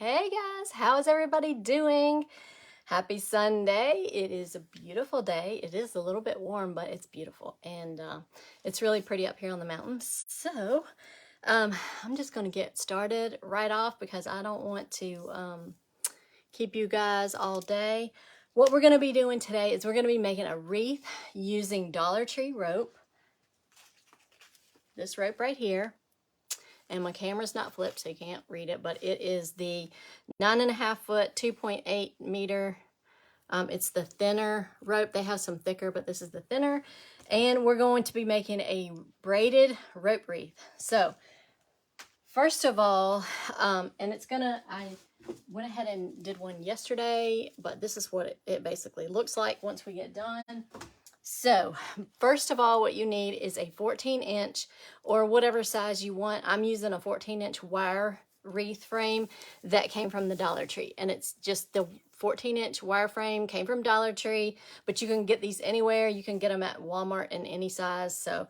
Hey guys, how is everybody doing? Happy Sunday. It is a beautiful day. It is a little bit warm, but it's beautiful, and it's really pretty up here on the mountains. So I'm just going to get started right off because I don't want to keep you guys all day. What we're going to be doing today is we're going to be making a wreath using Dollar Tree rope. This rope right here. And my camera's not flipped, so you can't read it, but it is the 9.5 foot, 2.8 meter. It's the thinner rope. They have some thicker, but this is the thinner. And we're going to be making a braided rope wreath. So first of all, and it's gonna, I went ahead and did one yesterday, but this is what it basically looks like once we get done. So first of all, what you need is a 14-inch or whatever size you want. I'm using a 14-inch wire wreath frame that came from the Dollar Tree, and it's just the 14-inch wire frame came from Dollar Tree, but you can get these anywhere. You can get them at Walmart in any size. So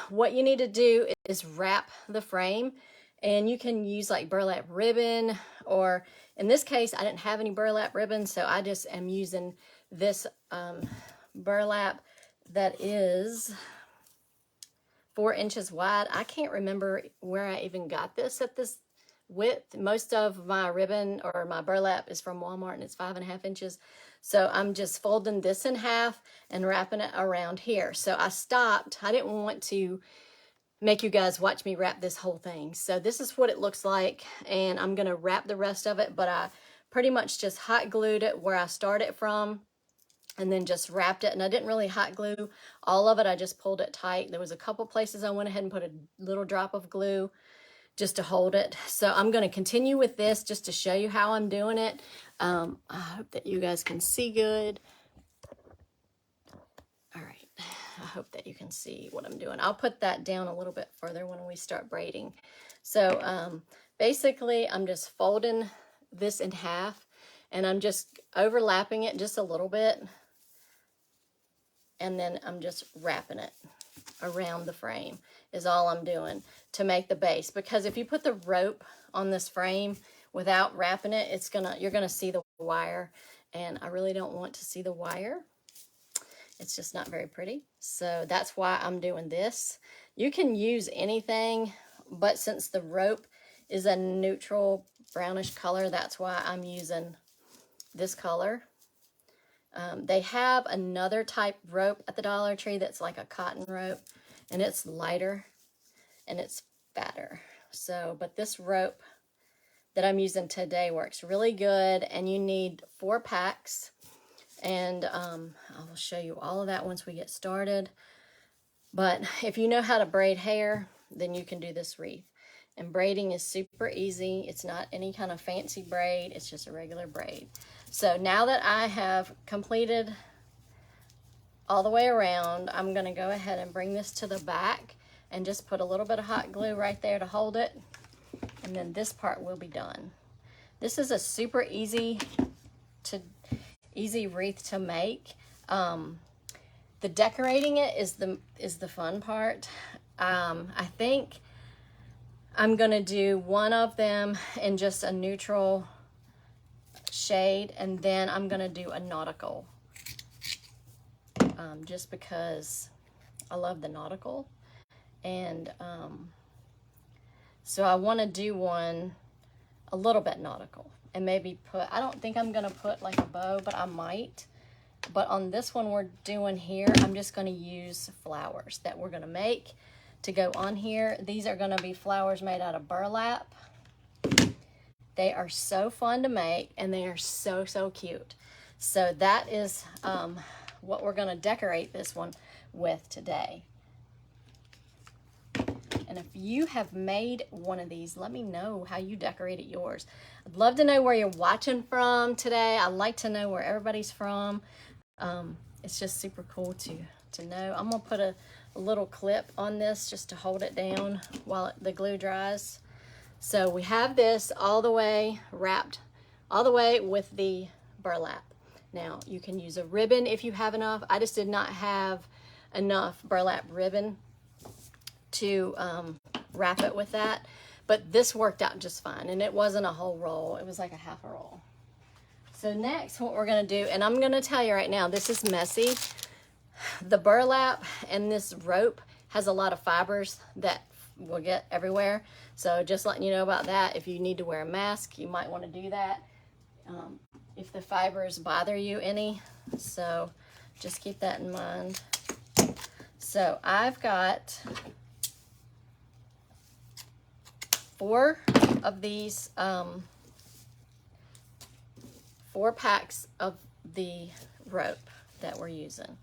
what you need to do is wrap the frame, and you can use like burlap ribbon, or in this case I didn't have any burlap ribbon, so I just am using this burlap that is 4 inches wide. I can't remember where I even got this at this width. Most of my ribbon or my burlap is from Walmart, and it's 5.5 inches. So I'm just folding this in half and wrapping it around here. So I stopped. I didn't want to make you guys watch me wrap this whole thing. So this is what it looks like, and I'm gonna wrap the rest of it, but I pretty much just hot glued it where I started from, and then just wrapped it. And I didn't really hot glue all of it. I just pulled it tight. There was a couple places I went ahead and put a little drop of glue just to hold it. So I'm going to continue with this just to show you how I'm doing it. I hope that you guys can see good. All right. I hope that you can see what I'm doing. I'll put that down a little bit further when we start braiding. So basically I'm just folding this in half, and I'm just overlapping it just a little bit. And then I'm just wrapping it around the frame is all I'm doing to make the base. Because if you put the rope on this frame without wrapping it, you're gonna see the wire, and I really don't want to see the wire. It's just not very pretty. So that's why I'm doing this. You can use anything, but since the rope is a neutral brownish color, that's why I'm using this color. They have another type rope at the Dollar Tree that's like a cotton rope, and it's lighter and it's fatter. So, but this rope that I'm using today works really good, and you need 4 packs, and I will show you all of that once we get started. But if you know how to braid hair, then you can do this wreath. And braiding is super easy. It's not any kind of fancy braid. It's just a regular braid. So now that I have completed all the way around, I'm going to go ahead and bring this to the back and just put a little bit of hot glue right there to hold it. And then this part will be done. This is a super easy wreath to make. The decorating it is the fun part. I think I'm gonna do one of them in just a neutral shade, and then I'm gonna do a nautical, just because I love the nautical. And so I want to do one a little bit nautical, and maybe I don't think I'm gonna put like a bow, but I might. But on this one we're doing here, I'm just gonna use flowers that we're gonna make to go on here. These are going to be flowers made out of burlap. They are so fun to make, and they are so cute. So that is what we're going to decorate this one with today. And if you have made one of these, let me know how you decorated yours. I'd love to know where you're watching from today. I like to know where everybody's from. It's just super cool to know. I'm going to put a little clip on this just to hold it down while the glue dries. So we have this all the way wrapped all the way with the burlap. Now you can use a ribbon if you have enough. I just did not have enough burlap ribbon to wrap it with that, but this worked out just fine, and it wasn't a whole roll. It was like a half a roll. So next, what we're gonna do, and I'm gonna tell you right now, this is messy. The burlap and this rope has a lot of fibers that will get everywhere. So just letting you know about that. If you need to wear a mask, you might want to do that if the fibers bother you any. So just keep that in mind. So I've got 4 of these, 4 packs of the rope that we're using.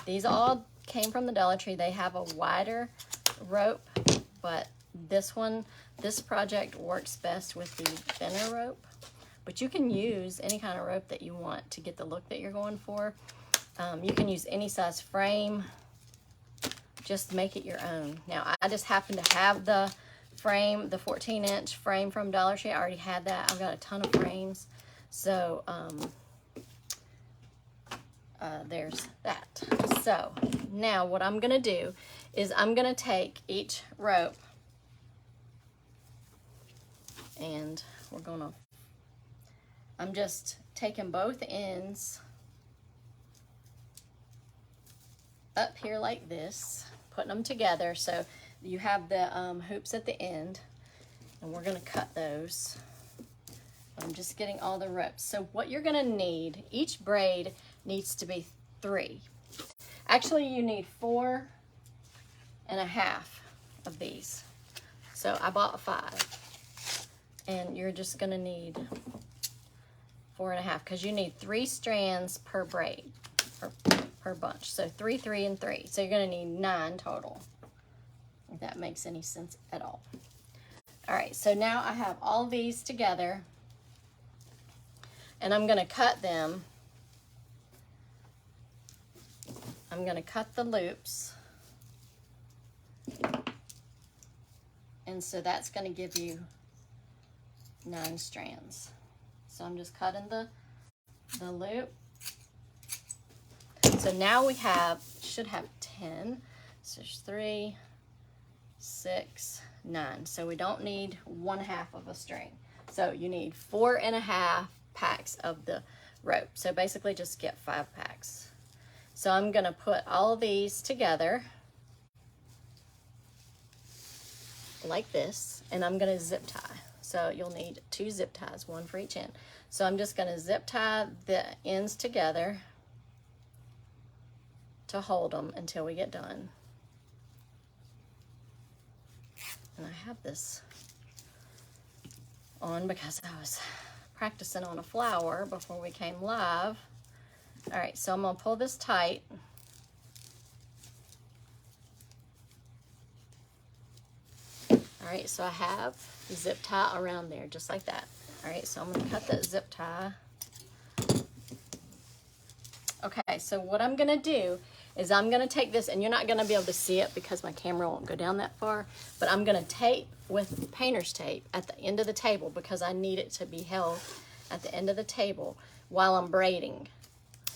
These all came from the Dollar Tree. They have a wider rope, but this project works best with the thinner rope. But you can use any kind of rope that you want to get the look that you're going for. You can use any size frame. Just make it your own. Now, I just happen to have the frame, the 14-inch frame from Dollar Tree. I already had that. I've got a ton of frames. So, there's that. So now what I'm gonna do is I'm gonna take each rope and I'm just taking both ends up here like this, putting them together so you have the hoops at the end, and we're gonna cut those. I'm just getting all the ropes. So what you're gonna need, each braid needs to be 3. Actually, you need 4 and a half of these. So I bought 5. And you're just gonna need 4 and a half because you need 3 strands per braid, or per bunch. So 3, 3, and 3. So you're gonna need 9 total, if that makes any sense at all. All right, so now I have all these together, and I'm gonna cut them. I'm gonna cut the loops, and so that's gonna give you 9 strands. So I'm just cutting the loop. So now we should have 10. So there's 3, 6, 9. So we don't need 1/2 of a string. So you need 4 and a half packs of the rope. So basically just get 5 packs. So I'm gonna put all of these together like this, and I'm gonna zip tie. So you'll need 2 zip ties, 1 for each end. So I'm just gonna zip tie the ends together to hold them until we get done. And I have this on because I was practicing on a flower before we came live. All right, so I'm gonna pull this tight. All right, so I have the zip tie around there, just like that. All right, so I'm gonna cut that zip tie. Okay, so what I'm gonna do is I'm gonna take this, and you're not gonna be able to see it because my camera won't go down that far, but I'm gonna tape with painter's tape at the end of the table because I need it to be held at the end of the table while I'm braiding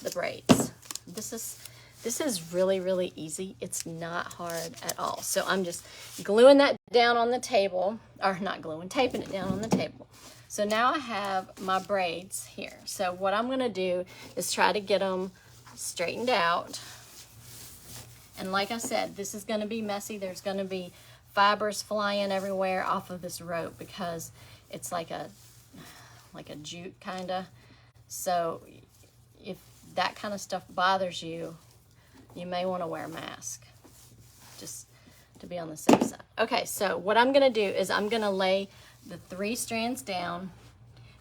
the braids. This is really, really easy. It's not hard at all. So I'm just gluing that down on the table, or not gluing, taping it down on the table. So now I have my braids here. So what I'm gonna do is try to get them straightened out. And like I said, this is gonna be messy. There's gonna be fibers flying everywhere off of this rope because it's like a jute kinda. So if that kind of stuff bothers you, you may want to wear a mask, just to be on the safe side. Okay, so what I'm gonna do is I'm gonna lay the 3 strands down,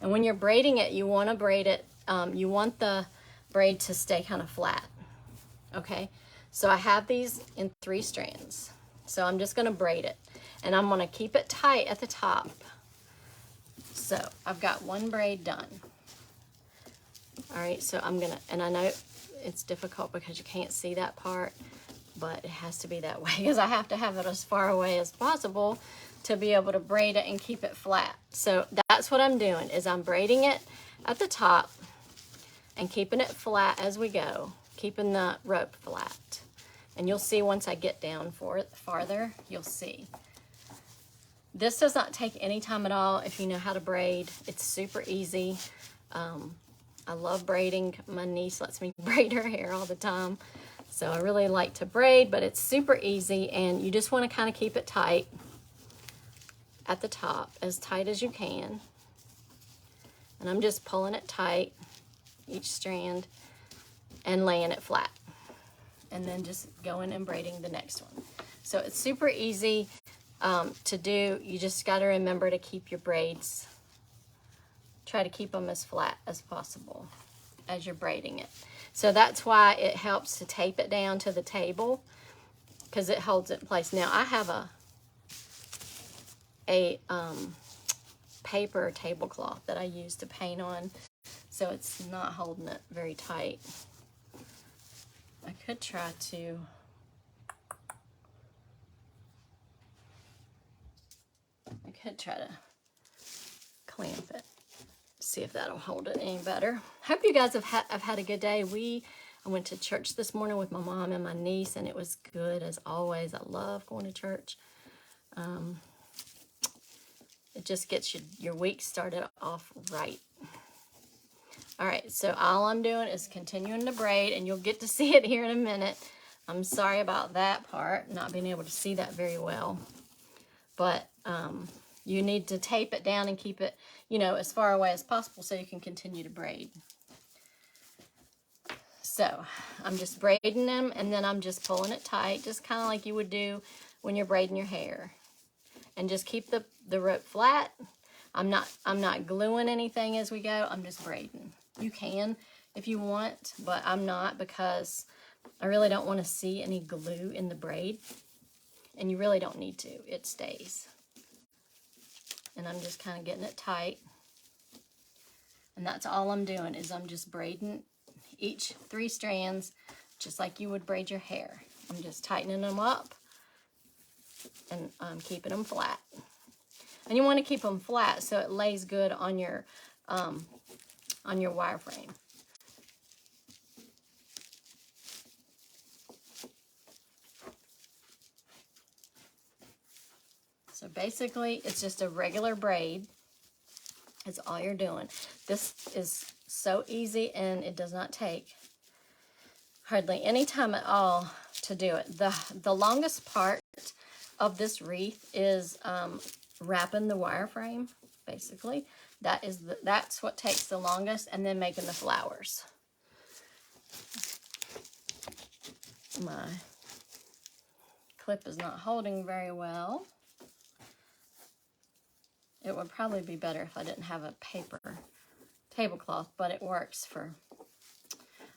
and when you're braiding it, you want to braid it, you want the braid to stay kind of flat. Okay, so I have these in 3 strands, so I'm just gonna braid it, and I'm gonna keep it tight at the top. So I've got 1 braid done. All right, so I'm gonna, and I know it's difficult because you can't see that part, but it has to be that way because I have to have it as far away as possible to be able to braid it and keep it flat. So that's what I'm doing, is I'm braiding it at the top and keeping it flat as we go, keeping the rope flat. And you'll see once I get down farther, you'll see. This does not take any time at all if you know how to braid. It's super easy. I love braiding. My niece lets me braid her hair all the time. So I really like to braid, but it's super easy, and you just want to kind of keep it tight at the top, as tight as you can. And I'm just pulling it tight, each strand, and laying it flat. And then just going and braiding the next one. So it's super easy to do. You just got to remember to keep your braids, try to keep them as flat as possible as you're braiding it. So that's why it helps to tape it down to the table, because it holds it in place. Now I have a paper tablecloth that I use to paint on, so it's not holding it very tight. I could try to clamp it, see if that'll hold it any better. Hope you guys have had a good day. I went to church this morning with my mom and my niece, and it was good as always. I love going to church. It just gets your week started off right. All right, so all I'm doing is continuing to braid, and you'll get to see it here in a minute. I'm sorry about that part, not being able to see that very well. But you need to tape it down and keep it, as far away as possible so you can continue to braid. So I'm just braiding them, and then I'm just pulling it tight, just kind of like you would do when you're braiding your hair. And just keep the rope flat. I'm not gluing anything as we go. I'm just braiding. You can if you want, but I'm not, because I really don't want to see any glue in the braid. And you really don't need to. It stays. And I'm just kind of getting it tight. And that's all I'm doing, is I'm just braiding each 3 strands just like you would braid your hair. I'm just tightening them up, and I'm keeping them flat. And you want to keep them flat so it lays good on your wireframe. So basically, it's just a regular braid. It's all you're doing. This is so easy, and it does not take hardly any time at all to do it. The longest part of this wreath is wrapping the wireframe, basically. That's what takes the longest, and then making the flowers. My clip is not holding very well. It would probably be better if I didn't have a paper tablecloth, but it works for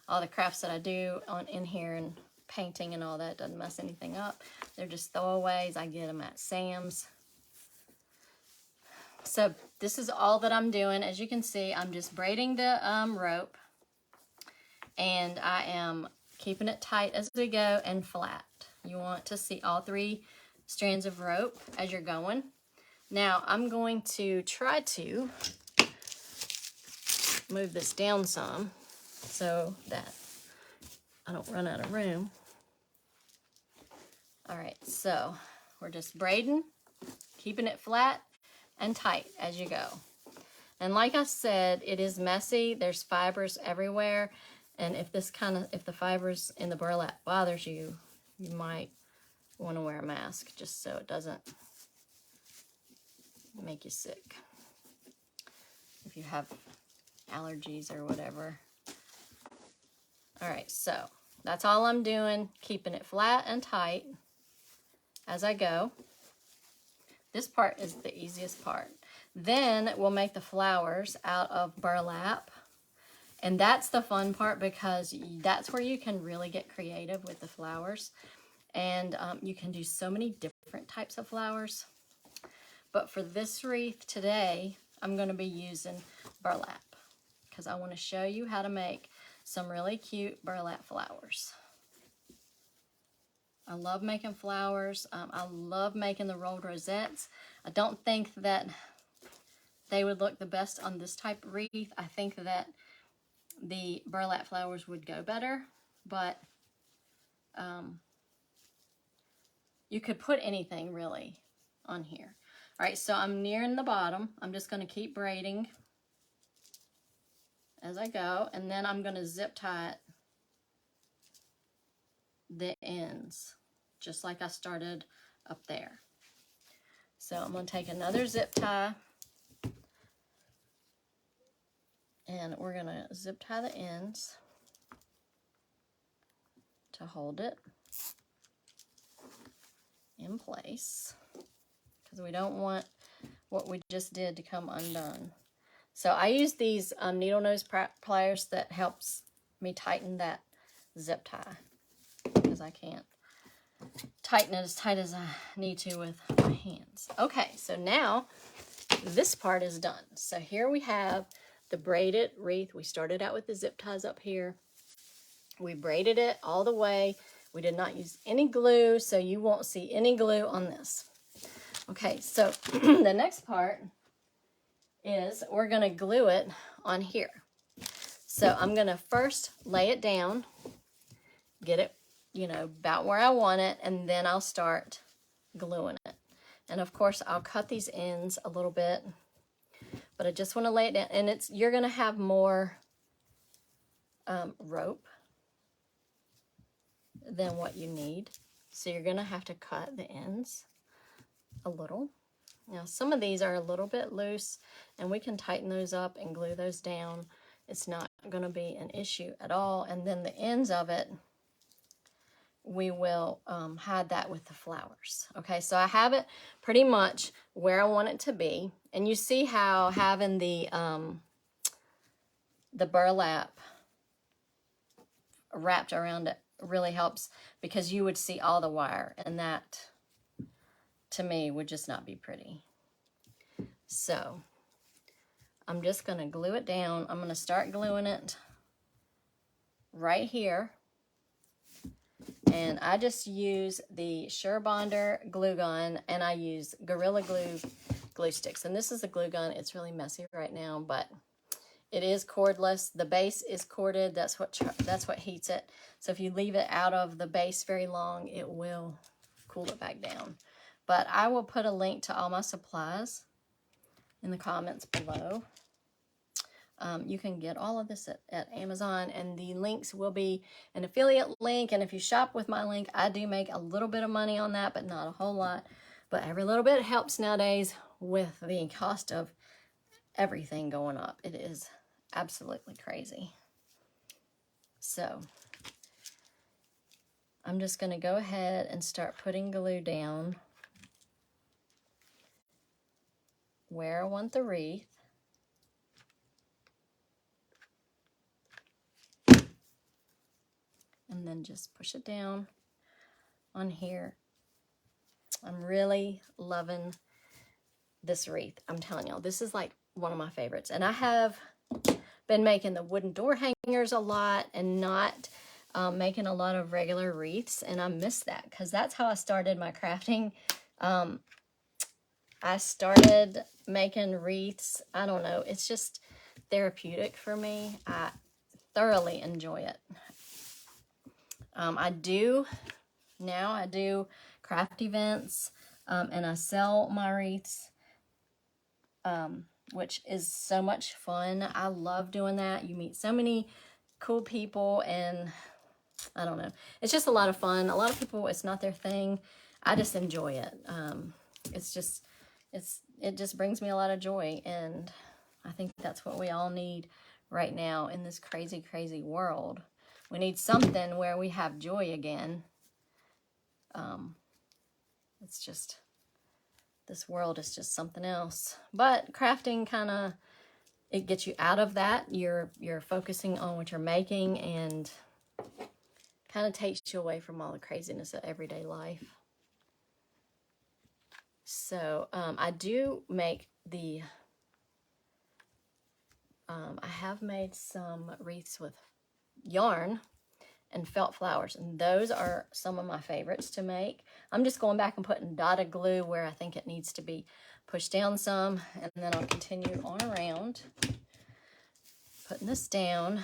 all the crafts that I do in here, and painting and all that. Doesn't mess anything up. They're just throwaways. I get them at Sam's. So this is all that I'm doing. As you can see, I'm just braiding the rope, and I am keeping it tight as we go and flat. You want to see all 3 strands of rope as you're going. Now I'm going to try to move this down some so that I don't run out of room. All right, so we're just braiding, keeping it flat and tight as you go. And like I said, it is messy. There's fibers everywhere. And if the fibers in the burlap bothers you, you might want to wear a mask just so it doesn't make you sick. If you have allergies or whatever. All right, so that's all I'm doing, keeping it flat and tight as I go. This part is the easiest part. Then we'll make the flowers out of burlap. And that's the fun part, because that's where you can really get creative with the flowers. And you can do so many different types of flowers. But for this wreath today, I'm going to be using burlap, because I want to show you how to make some really cute burlap flowers. I love making flowers. I love making the rolled rosettes. I don't think that they would look the best on this type of wreath. I think that the burlap flowers would go better, but You could put anything really on here. All right, so I'm nearing the bottom. I'm just going to keep braiding as I go, and then I'm going to zip tie it the ends, just like I started up there. So I'm going to take another zip tie, and we're going to zip tie the ends to hold it in place, because we don't want what we just did to come undone. So I use these needle nose pliers that helps me tighten that zip tie, because I can't tighten it as tight as I need to with my hands. Okay, so now this part is done. So here we have the braided wreath. We started out with the zip ties up here. We braided it all the way. We did not use any glue, so you won't see any glue on this. Okay, so the next part is we're going to glue it on here. So I'm going to first lay it down, get it, you know, about where I want it, and then I'll start gluing it. And of course, I'll cut these ends a little bit, but I just want to lay it down. And you're going to have more rope than what you need, so you're going to have to cut the ends a little. Now, some of these are a little bit loose, and we can tighten those up and glue those down. It's not going to be an issue at all. And then the ends of it, we will hide that with the flowers. Okay, so I have it pretty much where I want it to be. And you see how having the burlap wrapped around it really helps, because you would see all the wire, and that, to me, would just not be pretty. So I'm just going to glue it down. I'm going to start gluing it right here. And I just use the Surebonder glue gun, and I use Gorilla glue sticks. And this is a glue gun. It's really messy right now, but it is cordless. The base is corded. That's what heats it. So if you leave it out of the base very long, it will cool it back down. But I will put a link to all my supplies in the comments below. You can get all of this at Amazon, and the links will be an affiliate link. And if you shop with my link, I do make a little bit of money on that, but not a whole lot. But every little bit helps nowadays with the cost of everything going up. It is absolutely crazy. So I'm just going to go ahead and start putting glue down where I want the wreath. And then just push it down on here. I'm really loving this wreath. I'm telling y'all, this is like one of my favorites. And I have been making the wooden door hangers a lot, and not making a lot of regular wreaths. And I miss that, because that's how I started my crafting. I started making wreaths. I don't know. It's just therapeutic for me. I thoroughly enjoy it. I do craft events, and I sell my wreaths, which is so much fun. I love doing that. You meet so many cool people, and I don't know. It's just a lot of fun. A lot of people, it's not their thing. I just enjoy it. It just brings me a lot of joy, and I think that's what we all need right now in this crazy, crazy world. We need something where we have joy again. It's just, this world is just something else. But crafting it gets you out of that. You're focusing on what you're making, and kind of takes you away from all the craziness of everyday life. So I do make I have made some wreaths with yarn and felt flowers, and those are some of my favorites to make. I'm just going back and putting dotted glue where I think it needs to be pushed down some, and then I'll continue on around putting this down.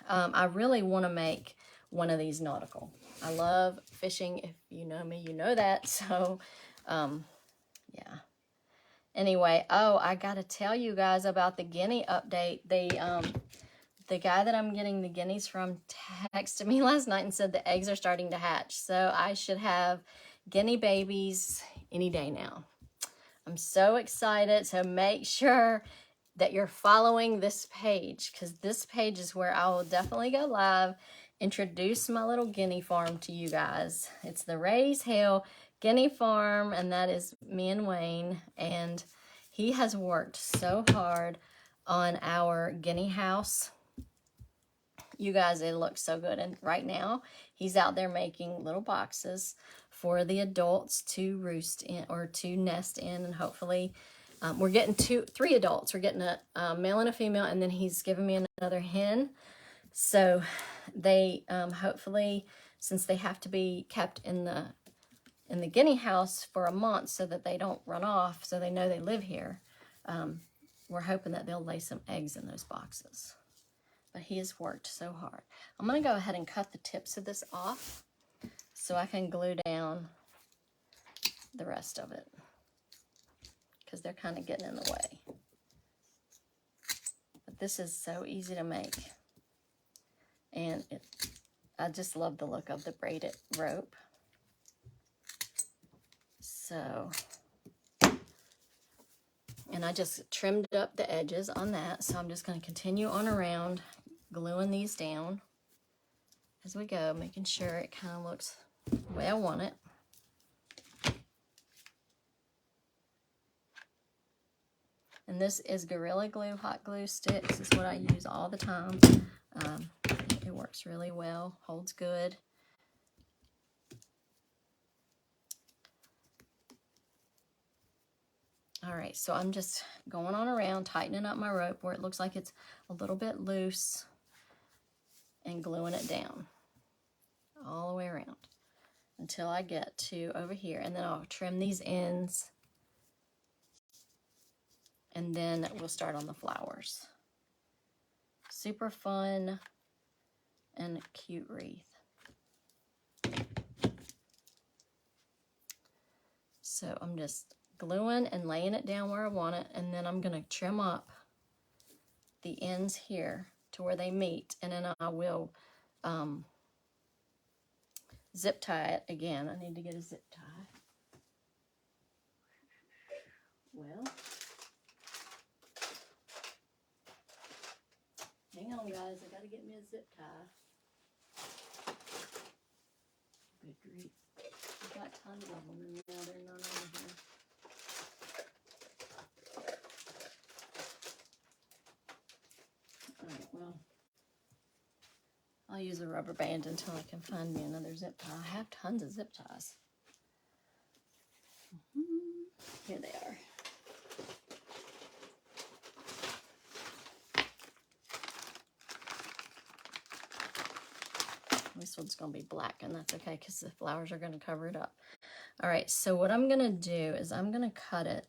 I really want to make one of these nautical. I love fishing. If you know me, you know that. So, yeah. Anyway, oh, I got to tell you guys about the Guinea update. The guy that I'm getting the guineas from texted me last night and said the eggs are starting to hatch. So I should have guinea babies any day now. I'm so excited. So make sure that you're following this page, because this page is where I will definitely go live, introduce my little guinea farm to you guys. It's the Raise Hell Guinea Farm, and that is me and Wayne. And he has worked so hard on our guinea house. You guys, it looks so good. And right now, he's out there making little boxes for the adults to roost in or to nest in, and hopefully we're getting three adults. We're getting a male and a female, and then he's giving me another hen. So they hopefully, since they have to be kept in the guinea house for a month so that they don't run off, so they know they live here, we're hoping that they'll lay some eggs in those boxes. But he has worked so hard. I'm going to go ahead and cut the tips of this off so I can glue down the rest of it, because they're kind of getting in the way. But this is so easy to make. And I just love the look of the braided rope. So, and I just trimmed up the edges on that. So I'm just going to continue on around, gluing these down as we go, making sure it kind of looks the way I want it. And this is Gorilla Glue hot glue sticks. This is what I use all the time. It works really well, holds good. All right, so I'm just going on around, tightening up my rope where it looks like it's a little bit loose and gluing it down all the way around until I get to over here. And then I'll trim these ends, and then we'll start on the flowers. Super fun and cute wreath. So I'm just gluing and laying it down where I want it, and then I'm going to trim up the ends here to where they meet, and then I will zip tie it again. I need to get a zip tie. Well, hang on guys, I gotta get me a zip tie. Good grief. I've got tons of them, and now they're not over here. Alright, well, I'll use a rubber band until I can find me another zip tie. I have tons of zip ties. Here they are. This one's going to be black, and that's okay because the flowers are going to cover it up. All right, so what I'm going to do is I'm going to cut it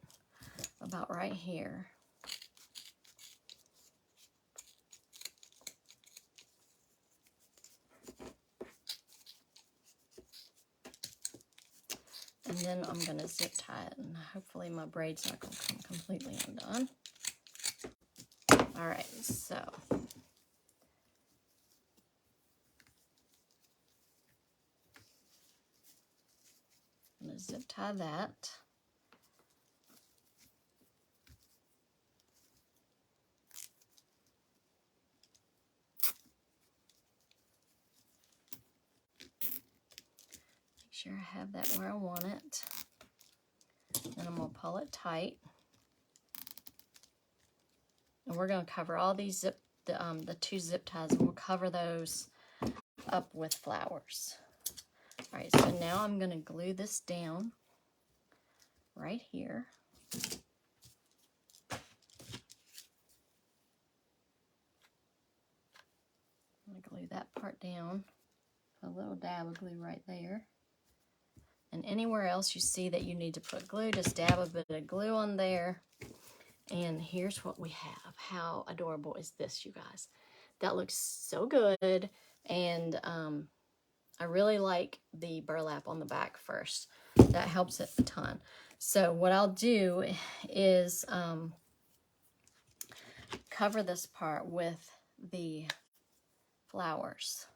about right here. And then I'm going to zip tie it, and hopefully my braid's not going to come completely undone. All right, so I'm going to zip tie that. Make sure I have that where I want it. Then I'm going to pull it tight. And we're going to cover all these the two zip ties, and we'll cover those up with flowers. All right, so now I'm going to glue this down right here. I'm going to glue that part down. Put a little dab of glue right there. And anywhere else you see that you need to put glue, just dab a bit of glue on there. And here's what we have. How adorable is this, you guys? That looks so good. And I really like the burlap on the back first. That helps it a ton. So what I'll do is cover this part with the flowers.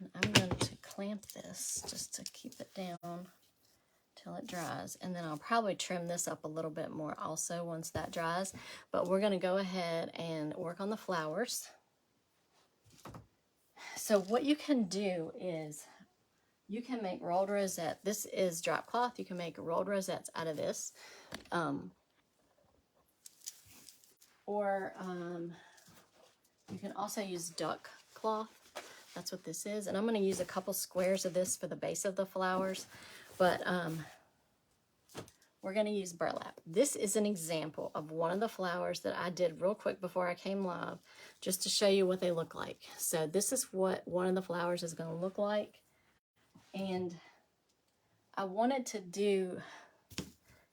And I'm going to clamp this just to keep it down till it dries. And then I'll probably trim this up a little bit more also once that dries. But we're going to go ahead and work on the flowers. So what you can do is you can make rolled rosette. This is drop cloth. You can make rolled rosettes out of this. Or you can also use duck cloth. That's what this is. And I'm going to use a couple squares of this for the base of the flowers. But we're going to use burlap. This is an example of one of the flowers that I did real quick before I came live, just to show you what they look like. So this is what one of the flowers is going to look like. And I wanted to do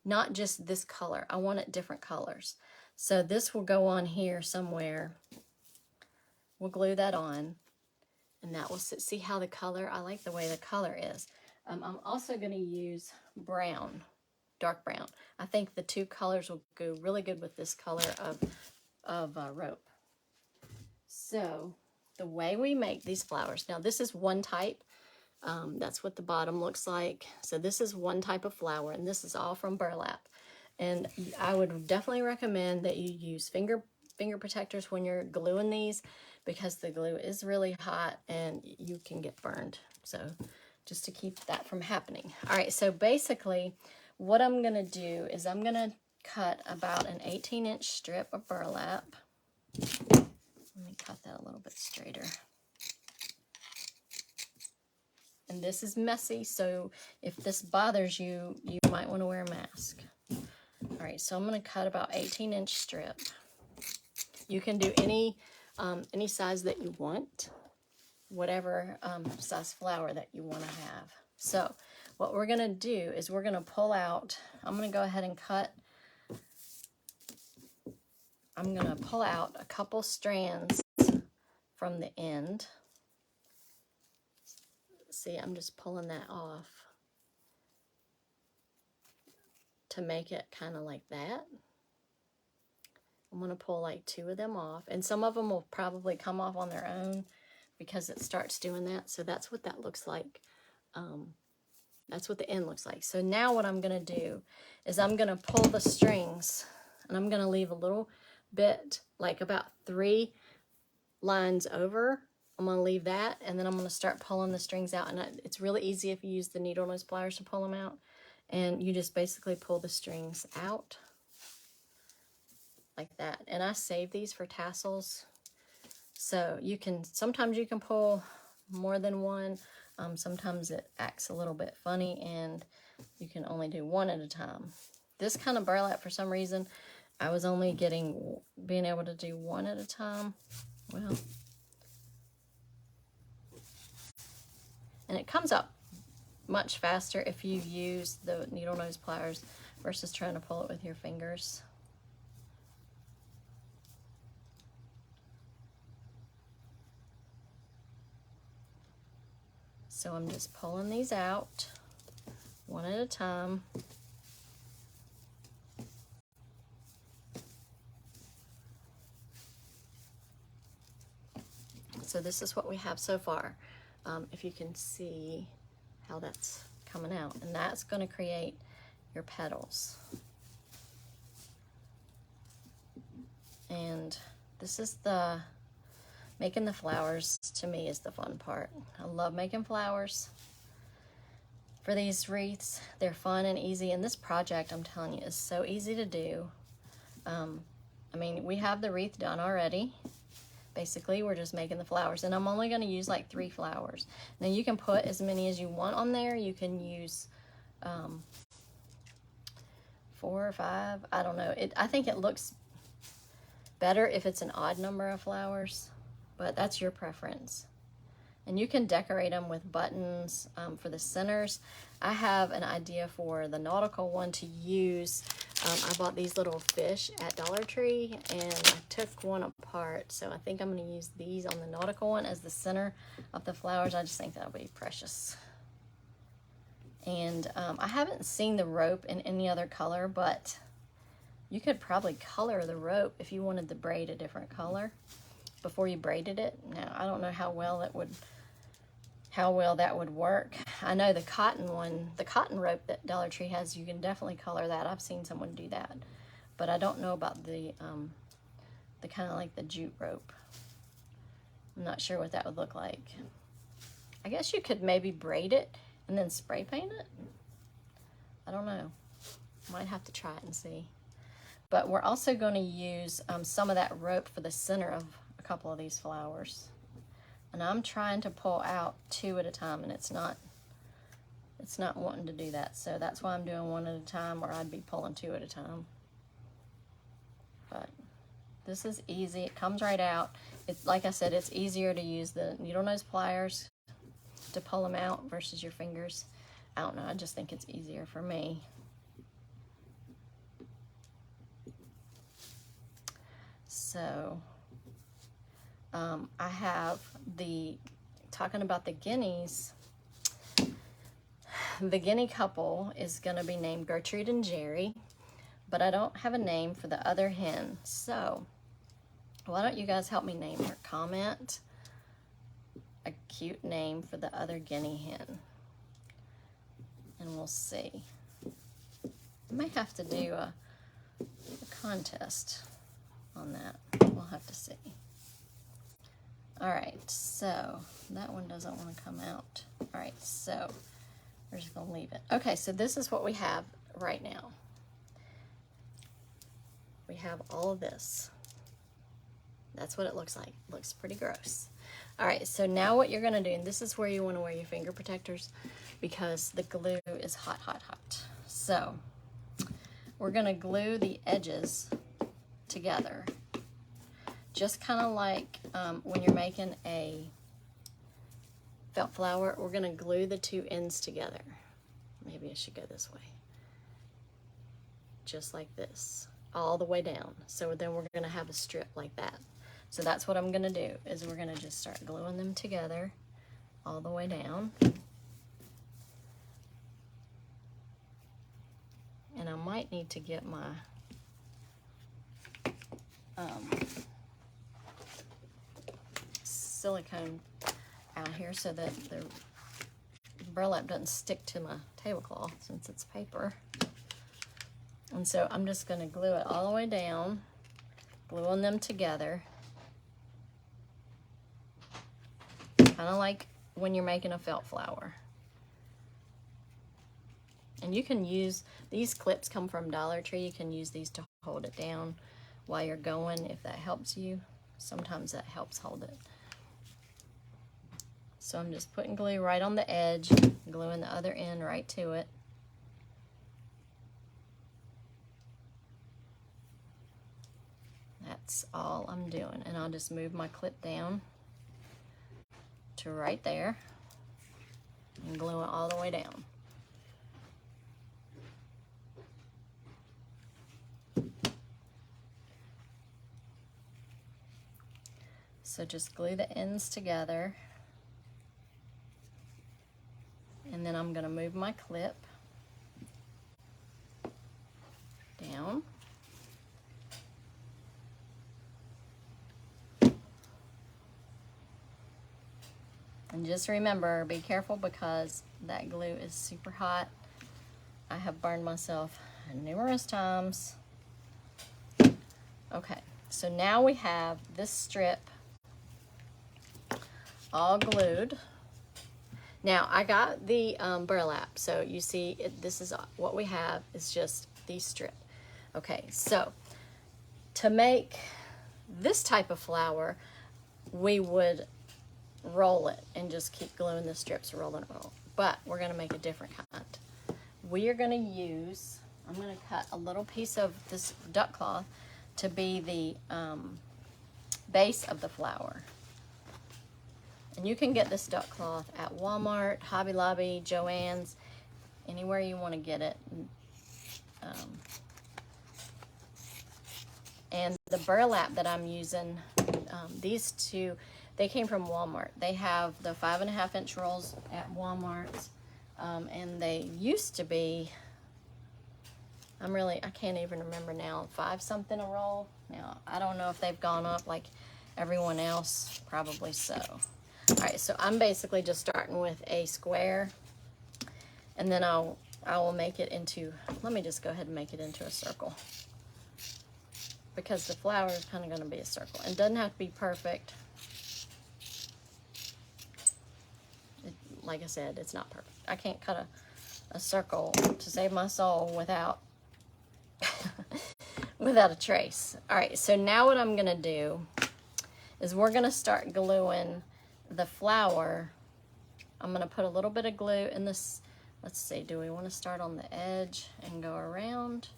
not just this color. I wanted different colors. So this will go on here somewhere. We'll glue that on. And that will see how the color, I like the way the color is. I'm also going to use brown, dark brown. I think the two colors will go really good with this color of rope. So the way we make these flowers, now this is one type. That's what the bottom looks like. So this is one type of flower, and this is all from burlap. And I would definitely recommend that you use finger protectors when you're gluing these, because the glue is really hot and you can get burned. So just to keep that from happening. All right, so basically what I'm going to do is I'm going to cut about an 18-inch strip of burlap. Let me cut that a little bit straighter. And this is messy, so if this bothers you, you might want to wear a mask. All right, so I'm going to cut about 18-inch strip. You can do any size that you want, whatever size flower that you want to have. So what we're going to do is we're going to pull out, I'm going to go ahead and cut, I'm going to pull out a couple strands from the end. See, I'm just pulling that off to make it kind of like that. I'm going to pull like 2 of them off, and some of them will probably come off on their own because it starts doing that. So that's what that looks like. That's what the end looks like. So now what I'm going to do is I'm going to pull the strings, and I'm going to leave a little bit, like about 3 lines over. I'm going to leave that, and then I'm going to start pulling the strings out. And it's really easy if you use the needle nose pliers to pull them out. And you just basically pull the strings out like that. And I save these for tassels. So you can, sometimes you can pull more than one. Sometimes it acts a little bit funny and you can only do one at a time. This kind of burlap, for some reason, I was only being able to do one at a time. Well, and it comes up much faster if you use the needle nose pliers versus trying to pull it with your fingers. So I'm just pulling these out one at a time. So this is what we have so far. If you can see how that's coming out, and that's going to create your petals. And this is making the flowers, to me, is the fun part. I love making flowers for these wreaths. They're fun and easy, and this project, I'm telling you, is so easy to do. I mean, we have the wreath done already. Basically, we're just making the flowers, and I'm only going to use like 3 flowers. Now, you can put as many as you want on there. You can use 4 or 5. I don't know. I think it looks better if it's an odd number of flowers, but that's your preference. And you can decorate them with buttons for the centers. I have an idea for the nautical one to use I bought these little fish at Dollar Tree, and I took one apart. So I think I'm going to use these on the nautical one as the center of the flowers. I just think that'll be precious. And I haven't seen the rope in any other color, but you could probably color the rope if you wanted the braid a different color before you braided it. Now, I don't know how well that would work. I know the cotton one, the cotton rope that Dollar Tree has, you can definitely color that. I've seen someone do that, but I don't know about the kind of like the jute rope. I'm not sure what that would look like. I guess you could maybe braid it and then spray paint it. I don't know. Might have to try it and see. But we're also going to use some of that rope for the center of a couple of these flowers. And I'm trying to pull out 2 at a time, and it's not wanting to do that. So that's why I'm doing 1 at a time, or I'd be pulling 2 at a time. But this is easy. It comes right out. It's like I said, it's easier to use the needle nose pliers to pull them out versus your fingers. I don't know, I just think it's easier for me. So I have talking about the guineas, the guinea couple is going to be named Gertrude and Jerry, but I don't have a name for the other hen. So why don't you guys help me name her? Comment a cute name for the other guinea hen, and we'll see. I may have to do a contest on that. We'll have to see. All right, so that one doesn't want to come out. All right, so we're just gonna leave it. Okay, so this is what we have right now. We have all of this. That's what it looks like. It looks pretty gross. All right, so now what you're gonna do, and this is where you wanna wear your finger protectors because the glue is hot, hot, hot. So we're gonna glue the edges together. Just kind of like when you're making a felt flower, we're gonna glue the 2 ends together. Maybe I should go this way. Just like this, all the way down. So then we're gonna have a strip like that. So that's what I'm gonna do, is we're gonna just start gluing them together all the way down. And I might need to get my silicone out here so that the burlap doesn't stick to my tablecloth since it's paper. And so I'm just going to glue it all the way down, gluing them together. Kind of like when you're making a felt flower. And you can use, these clips come from Dollar Tree. You can use these to hold it down while you're going if that helps you. Sometimes that helps hold it. So I'm just putting glue right on the edge, gluing the other end right to it. That's all I'm doing. And I'll just move my clip down to right there and glue it all the way down. So just glue the ends together. And then I'm going to move my clip down. And just remember, be careful because that glue is super hot. I have burned myself numerous times. Okay, so now we have this strip all glued. Now I got the burlap, so you see this is what we have is just these strip. Okay, so to make this type of flower, we would roll it and just keep gluing the strips, roll and roll. But we're gonna make a different kind. We are gonna use, I'm gonna cut a little piece of this duck cloth to be the base of the flower. And you can get this duck cloth at Walmart, Hobby Lobby, Joann's, anywhere you want to get it. And the burlap that I'm using, these two, they came from Walmart. They have the 5.5-inch rolls at Walmart, and they used to be, I can't even remember now, 5 something a roll. Now, I don't know if they've gone up like everyone else, probably so. All right, so I'm basically just starting with a square, and then I will make it into, let me just go ahead and make it into a circle, because the flower is kind of going to be a circle. It doesn't have to be perfect. Like I said, it's not perfect. I can't cut a circle to save my soul without without a trace. All right, so now what I'm going to do is we're going to start gluing the flower. I'm going to put a little bit of glue in this. Let's see, do we want to start on the edge and go around?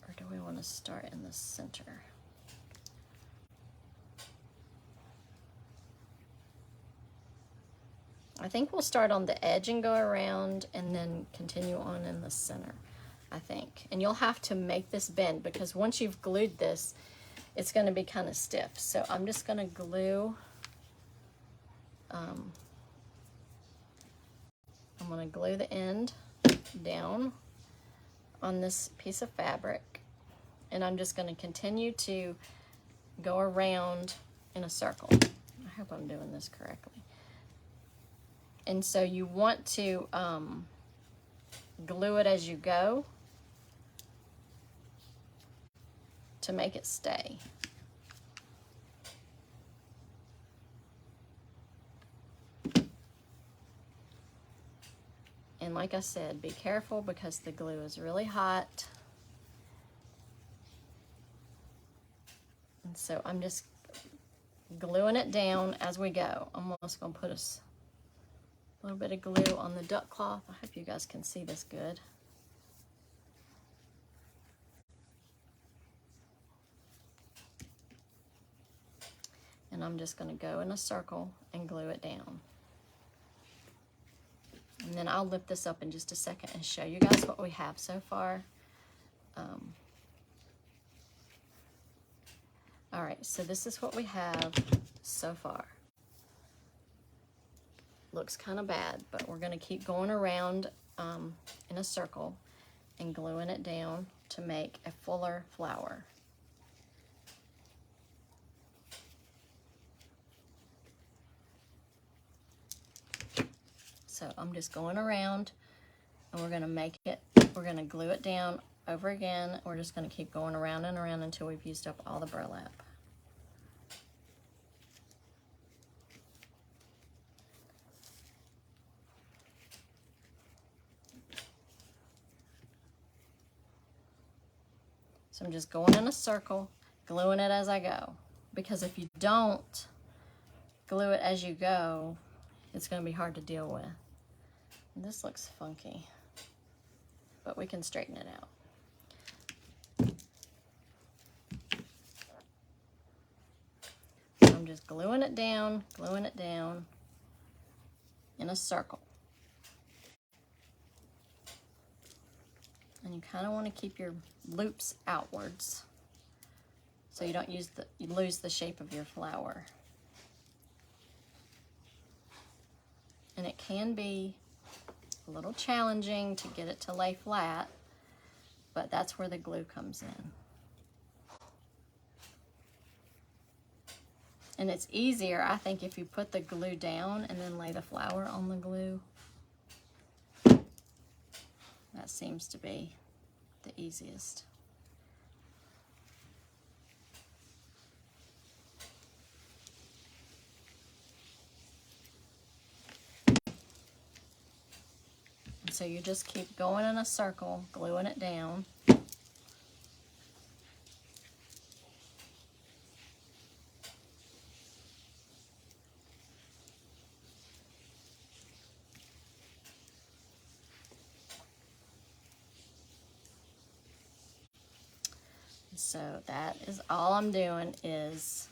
Or do we want to start in the center? I think we'll start on the edge and go around and then continue on in the center, I think. And you'll have to make this bend, because once you've glued this, it's going to be kind of stiff. So I'm just going to glue, I'm going to glue the end down on this piece of fabric, and I'm just going to continue to go around in a circle. I hope I'm doing this correctly. And so you want to glue it as you go to make it stay. And like I said, be careful because the glue is really hot. And so I'm just gluing it down as we go. I'm almost going to put a little bit of glue on the duck cloth. I hope you guys can see this good. And I'm just going to go in a circle and glue it down. And then I'll lift this up in just a second and show you guys what we have so far. All right, so this is what we have so far. Looks kind of bad, but we're going to keep going around in a circle and gluing it down to make a fuller flower. So I'm just going around, and we're going to make it, we're going to glue it down over again. We're just going to keep going around and around until we've used up all the burlap. So I'm just going in a circle, gluing it as I go. Because if you don't glue it as you go, it's going to be hard to deal with. This looks funky, but we can straighten it out. So I'm just gluing it down in a circle. And you kind of want to keep your loops outwards so you don't lose the shape of your flower. And it can be a little challenging to get it to lay flat, but that's where the glue comes in. And it's easier, I think, if you put the glue down and then lay the flower on the glue. That seems to be the easiest. And so you just keep going in a circle, gluing it down. So that is all I'm doing is,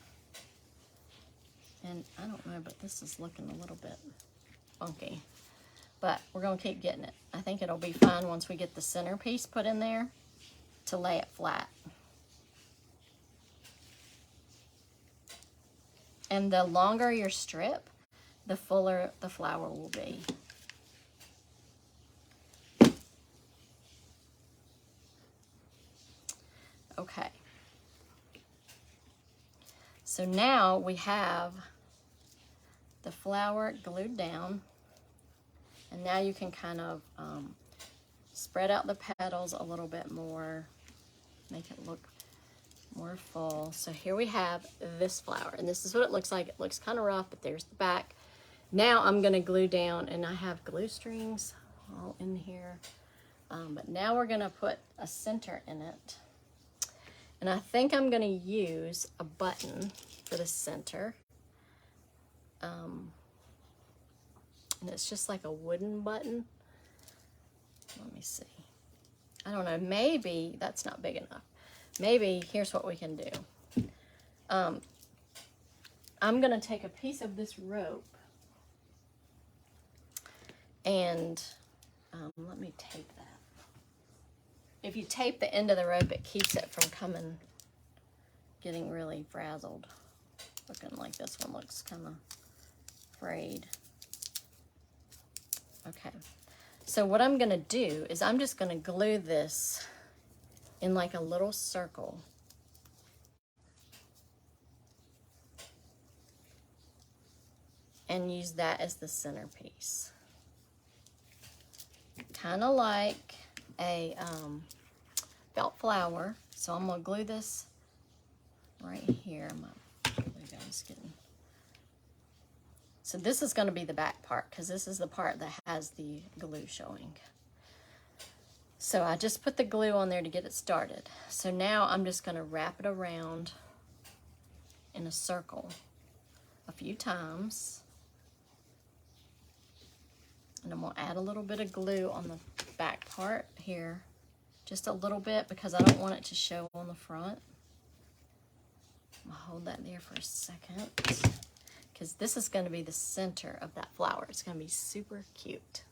and I don't know, but this is looking a little bit funky, but we're going to keep getting it. I think it'll be fine once we get the centerpiece put in there. to lay it flat. And the longer your strip, the fuller the flower will be. Okay. So now we have the flower glued down, and now you can kind of spread out the petals a little bit more, make it look more full. So here we have this flower, and this is what it looks like. It looks kind of rough, but there's the back. Now I'm going to glue down, and I have glue strings all in here. But now we're going to put a center in it. And I think I'm going to use a button for the center. And it's just like a wooden button. Let me see. I don't know, maybe that's not big enough. Maybe here's what we can do. I'm going to take a piece of this rope and let me tape that. If you tape the end of the rope, it keeps it from getting really frazzled. Looking like this one looks kind of frayed. Okay, so what I'm gonna do is I'm just gonna glue this in like a little circle. And use that as the centerpiece. Kind of like a felt flower. So I'm gonna glue this right here. So this is gonna be the back part, because this is the part that has the glue showing. So I just put the glue on there to get it started. So now I'm just gonna wrap it around in a circle a few times. And I'm gonna add a little bit of glue on the back part here. Just a little bit, because I don't want it to show on the front. I'm gonna hold that there for a second, because this is gonna be the center of that flower. It's gonna be super cute.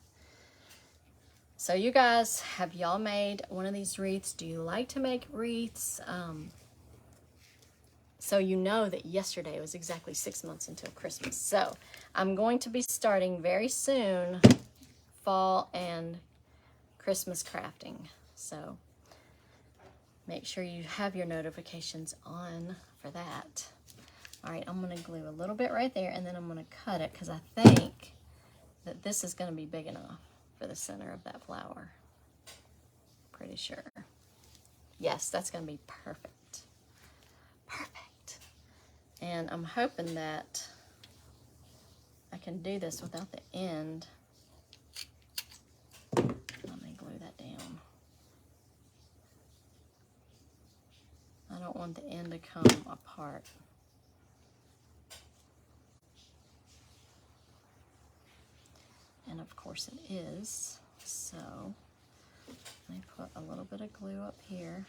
So you guys, have y'all made one of these wreaths? Do you like to make wreaths? So you know that yesterday was exactly 6 months until Christmas. So I'm going to be starting very soon fall and Christmas crafting. So make sure you have your notifications on for that. All right, I'm gonna glue a little bit right there, and then I'm gonna cut it, because I think that this is gonna be big enough for the center of that flower. Pretty sure. Yes, that's gonna be perfect. Perfect. And I'm hoping that I can do this without the end. Let me glue that down. I don't want the end to come apart. And of course it is. So let me put a little bit of glue up here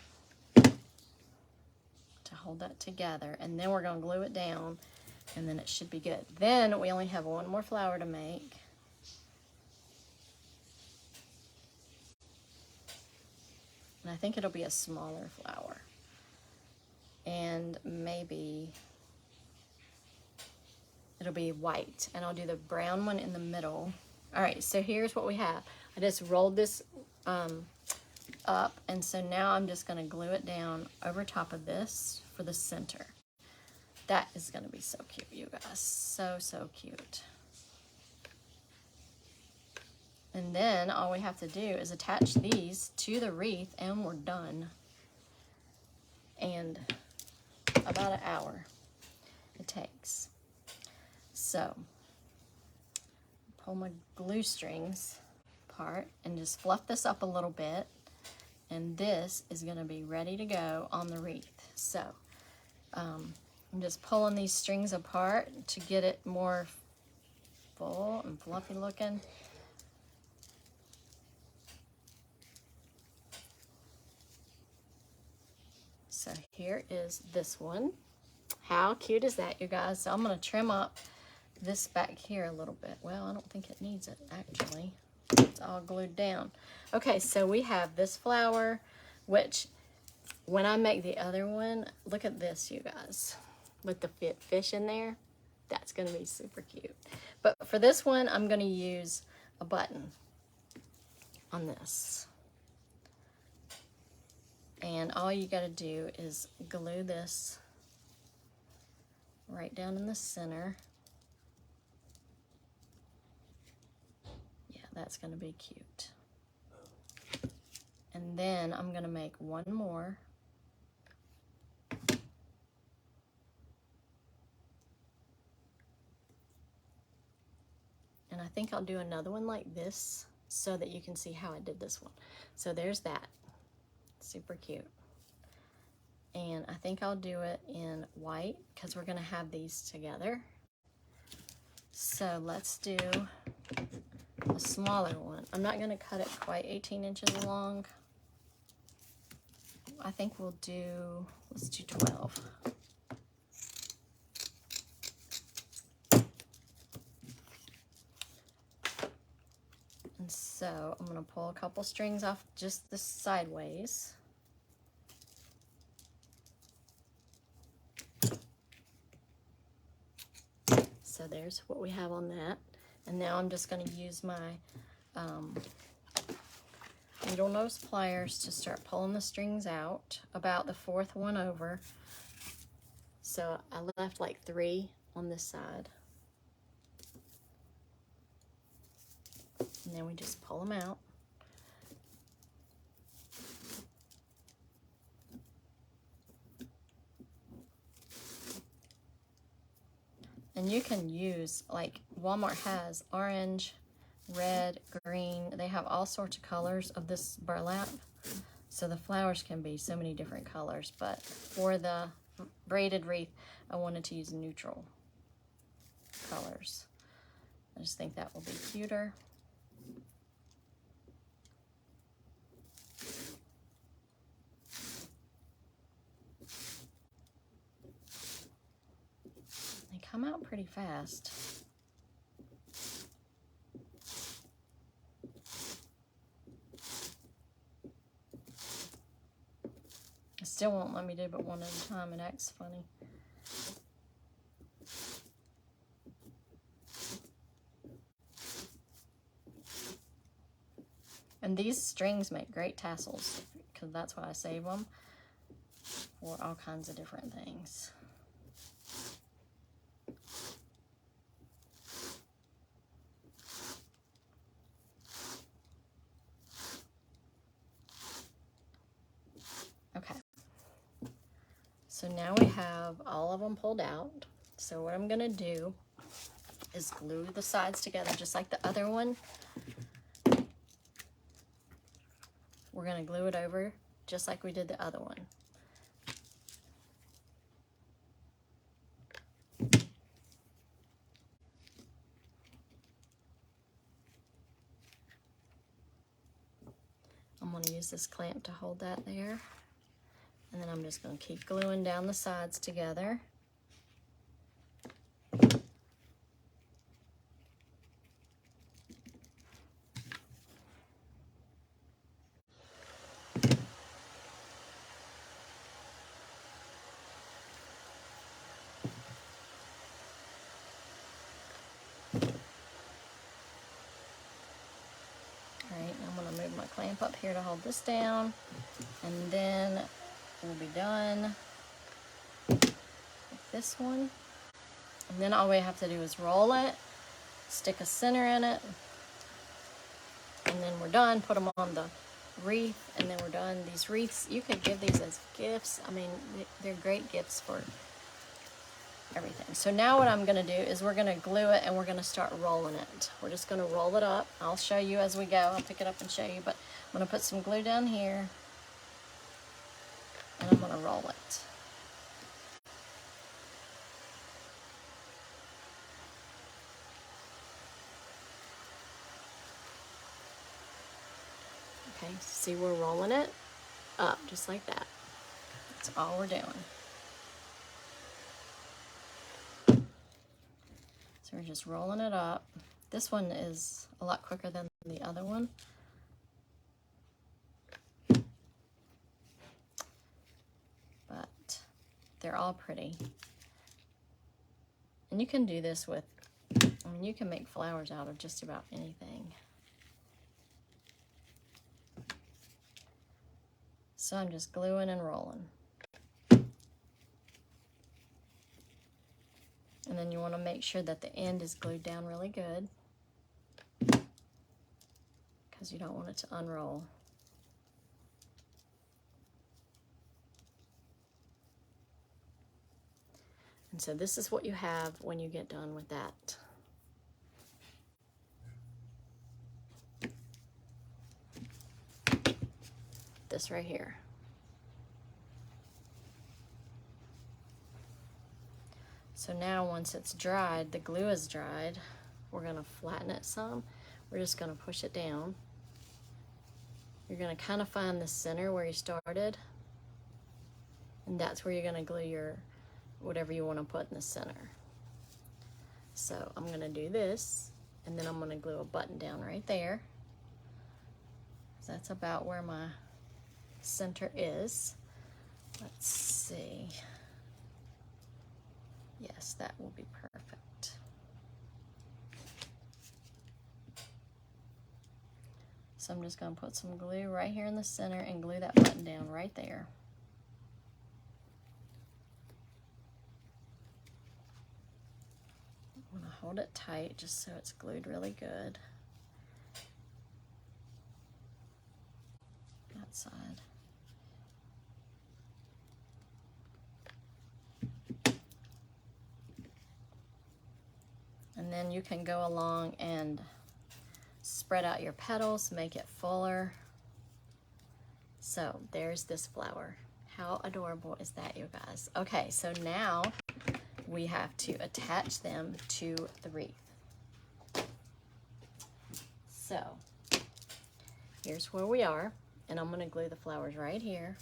to hold that together, and then we're going to glue it down, and then it should be good. Then we only have one more flower to make. And I think it'll be a smaller flower. And maybe it'll be white, and I'll do the brown one in the middle. All right, so here's what we have. I just rolled this up, and so now I'm just gonna glue it down over top of this for the center. That is gonna be so cute, you guys. So, so cute. And then all we have to do is attach these to the wreath, and we're done. And about an hour it takes. So pull my glue strings apart and just fluff this up a little bit, and this is going to be ready to go on the wreath. So I'm just pulling these strings apart to get it more full and fluffy looking. So here is this one. How cute is that, you guys? So I'm going to trim up this back here a little bit. Well, I don't think it needs it, actually. It's all glued down. Okay, so we have this flower, which when I make the other one, look at this, you guys, with the fish in there. That's going to be super cute. But for this one, I'm going to use a button on this. And all you got to do is glue this right down in the center. Yeah, that's going to be cute. And then I'm going to make one more. And I think I'll do another one like this so that you can see how I did this one. So there's that. Super cute. And I think I'll do it in white because we're going to have these together. So let's do a smaller one. I'm not going to cut it quite 18 inches long. I think we'll do, let's do 12. And so I'm going to pull a couple strings off just the sideways. So there's what we have on that. And now I'm just going to use my needle nose pliers to start pulling the strings out about the fourth one over. So I left like 3 on this side. And then we just pull them out. And you can use, like Walmart has orange, red, green. They have all sorts of colors of this burlap. So the flowers can be so many different colors. But for the braided wreath, I wanted to use neutral colors. I just think that will be cuter. They come out pretty fast. It still won't let me do but one at a time. It acts funny. And these strings make great tassels because that's why I save them for all kinds of different things. Okay, so now we have all of them pulled out. So what I'm gonna do is glue the sides together just like the other one. We're gonna glue it over just like we did the other one. I'm going to use this clamp to hold that there. And then I'm just going to keep gluing down the sides together. Alright, I'm going to move my clamp up here to hold this down. And then we'll be done with this one. And then all we have to do is roll it, stick a center in it, and then we're done. Put them on the wreath, and then we're done. These wreaths, you could give these as gifts. I mean, they're great gifts for everything. So now what I'm going to do is we're going to glue it and we're going to start rolling it. We're just going to roll it up. I'll show you as we go. I'll pick it up and show you, but I'm going to put some glue down here and I'm going to roll it. Okay, see, we're rolling it up just like that. That's all we're doing. So we're just rolling it up. This one is a lot quicker than the other one. They're all pretty. And you can do this with, I mean, you can make flowers out of just about anything. So I'm just gluing and rolling. And then you want to make sure that the end is glued down really good, because you don't want it to unroll. And so this is what you have when you get done with that. This right here. So now once it's dried, the glue is dried, we're gonna flatten it some. We're just gonna push it down. You're gonna kind of find the center where you started, and that's where you're gonna glue your whatever you want to put in the center. So I'm gonna do this, and then I'm gonna glue a button down right there. So that's about where my center is. Let's see. Yes, that will be perfect. So I'm just going to put some glue right here in the center and glue that button down right there. I'm going to hold it tight just so it's glued really good. That side. And then you can go along and spread out your petals, make it fuller. So there's this flower. How adorable is that, you guys? Okay, so now we have to attach them to the wreath. So here's where we are, and I'm gonna glue the flowers right here.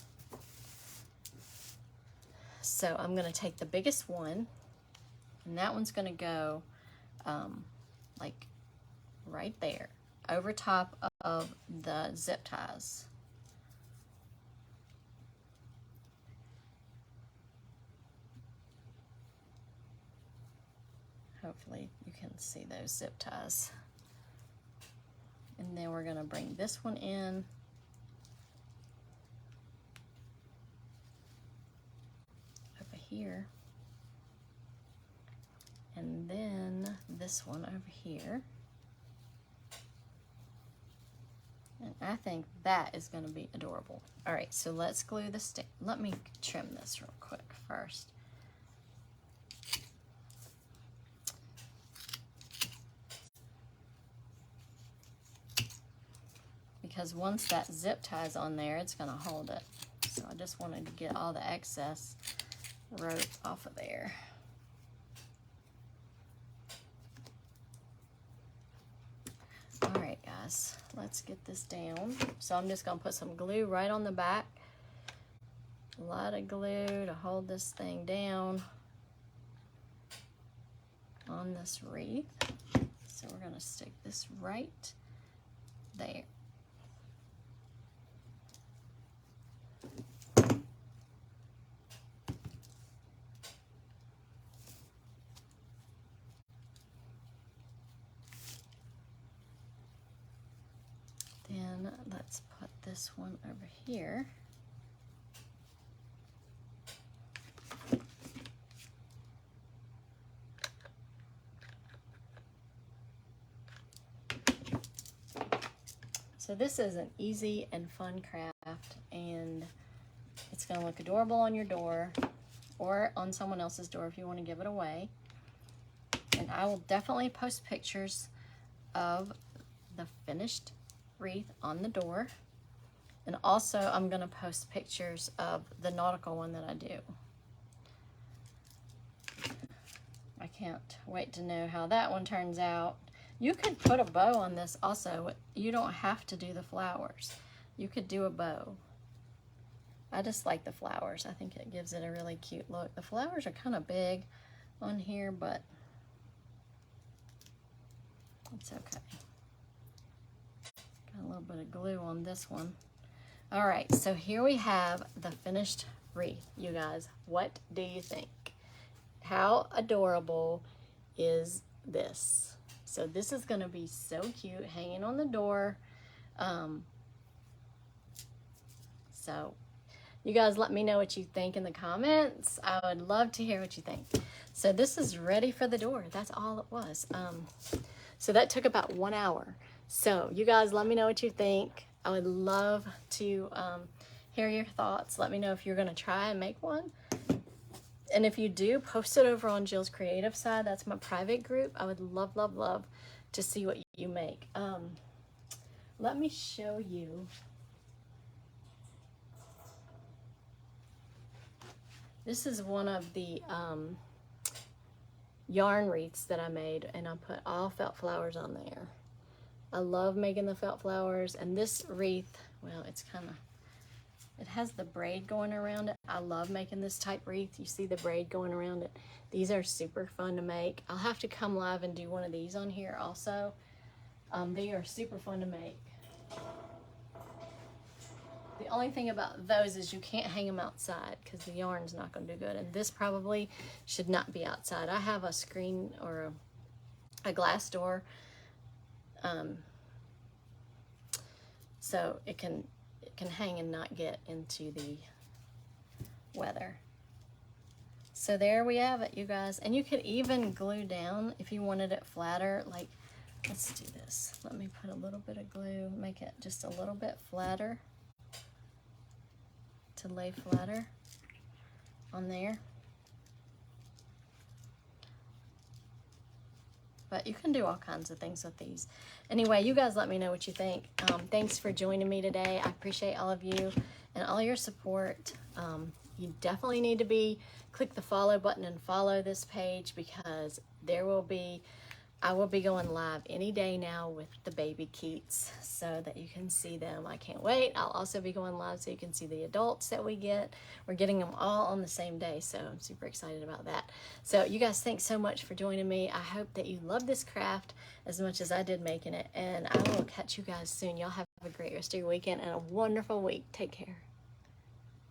So I'm gonna take the biggest one, and that one's gonna go like right there, over top of the zip ties. Hopefully you can see those zip ties. And then we're gonna bring this one in. Over here. And then this one over here. And I think that is going to be adorable. All right, so let's glue the stick. Let me trim this real quick first. Because once that zip ties on there, it's going to hold it. So I just wanted to get all the excess rope off of there. All right, guys, let's get this down. So I'm just gonna put some glue right on the back. A lot of glue to hold this thing down on this wreath. So we're gonna stick this right there. Then let's put this one over here. So this is an easy and fun craft, and it's going to look adorable on your door or on someone else's door if you want to give it away. And I will definitely post pictures of the finished wreath on the door, and also I'm going to post pictures of the nautical one that I do. I can't wait to know how that one turns out. You could put a bow on this also. You don't have to do the flowers. You could do a bow. I just like the flowers. I think it gives it a really cute look. The flowers are kind of big on here, but it's okay. Got a little bit of glue on this one. All right, so here we have the finished wreath, you guys. What do you think? How adorable is this? So this is going to be so cute, hanging on the door. So you guys let me know what you think in the comments. I would love to hear what you think. So this is ready for the door. That's all it was. So that took about 1 hour. So you guys let me know what you think. I would love to hear your thoughts. Let me know if you're going to try and make one. And if you do, post it over on Jill's Creative side. That's my private group. I would love, love, love to see what you make. Let me show you. This is one of the yarn wreaths that I made, and I put all felt flowers on there. I love making the felt flowers, and this wreath, well, it's kind of, it has the braid going around it. I love making this type wreath. You see the braid going around it. These are super fun to make. I'll have to come live and do one of these on here also. They are super fun to make. The only thing about those is you can't hang them outside because the yarn's not going to do good. And this probably should not be outside. I have a screen or a glass door, so it can hang and not get into the weather. So there we have it, you guys. And you could even glue down if you wanted it flatter. Like, let's do this. Let me put a little bit of glue, make it just a little bit flatter, to lay flatter on there. But you can do all kinds of things with these. Anyway, you guys let me know what you think. Thanks for joining me today. I appreciate all of you and all your support. You definitely need to click the follow button and follow this page, because I will be going live any day now with the baby Keats so that you can see them. I can't wait. I'll also be going live so you can see the adults that we get. We're getting them all on the same day, so I'm super excited about that. So you guys, thanks so much for joining me. I hope that you love this craft as much as I did making it, and I will catch you guys soon. Y'all have a great rest of your weekend and a wonderful week. Take care.